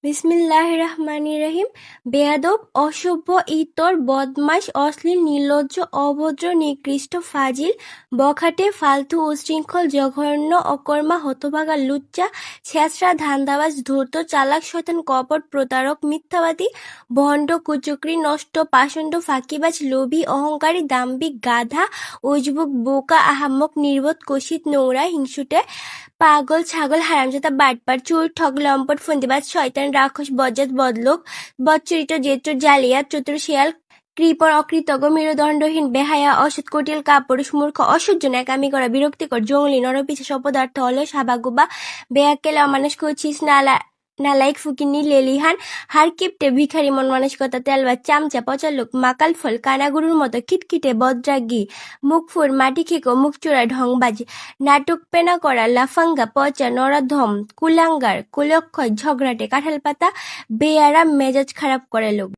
বিসমিল্লাহির রহমানির রহিম। বেয়াদব, অসভ্য, ইতর, বদমাশ, অশ্লীল, নির্লজ্জ, অভদ্র, নিকৃষ্ট, ফাজিল, বখাটে, ফালতু, উচ্ছৃঙ্খল, জঘন্য, অকর্মা, হতভাগা, লুচ্চা, ছেঁচড়া, ধান্দাবাজ, ধূর্ত, চালাক, শয়তান, কপট, প্রতারক, মিথ্যাবাদী, ভণ্ড, কুচক্রী, নষ্ট, পাষণ্ড, ফাঁকিবাজ, লোভী, অহংকারী, দাম্ভিক, গাধা, উজবুক, বোকা, আহাম্মক, নির্বোধ, কুৎসিত, নোংরা, হিংসুটে, পাগল, ছাগল, হারামজাদা, বাটপার, চোর, ঠক, লম্পট, ফন্দিবাজ, শয়তান, রাক্ষস, বজ্জাত, বদলোক, বদচরিত্র, জেত্র, জালিয়াত, চতুর, শিয়াল, কৃপণ, অকৃতজ্ঞ, মেরুদণ্ডহীন, বেহায়া, অসৎ, কুটিল, কাপুরুষ, মূর্খ, অসহ্য, ন্যাকামি করা, বিরক্তিকর, জঙ্গলি, নরপিশাচ, অপদার্থ, অলস, হাবাগোবা, বেয়াক্কেল, অমানুষ, কুৎসিত, নালায়েক, ফকিন্নি, লেলিহান, হাড়কিপ্টে, ভিখারি মন মানসিকতা, তেলবাজ, চামচা, পচা লোক, মাকাল ফল, কানাগুরুর মতো খিটখিটে, বদরাগী, মুখফুর, মাটি খেকো, মুখচোরা, ঢংবাজ, নাটক পেনা করা, লাফাঙ্গা, পচা, নরাধম, কুলাঙ্গার, কুলক্ষয়, ঝগড়াটে, কাঁঠাল পাতা, বেয়ারা, মেজাজ খারাপ করে লোক।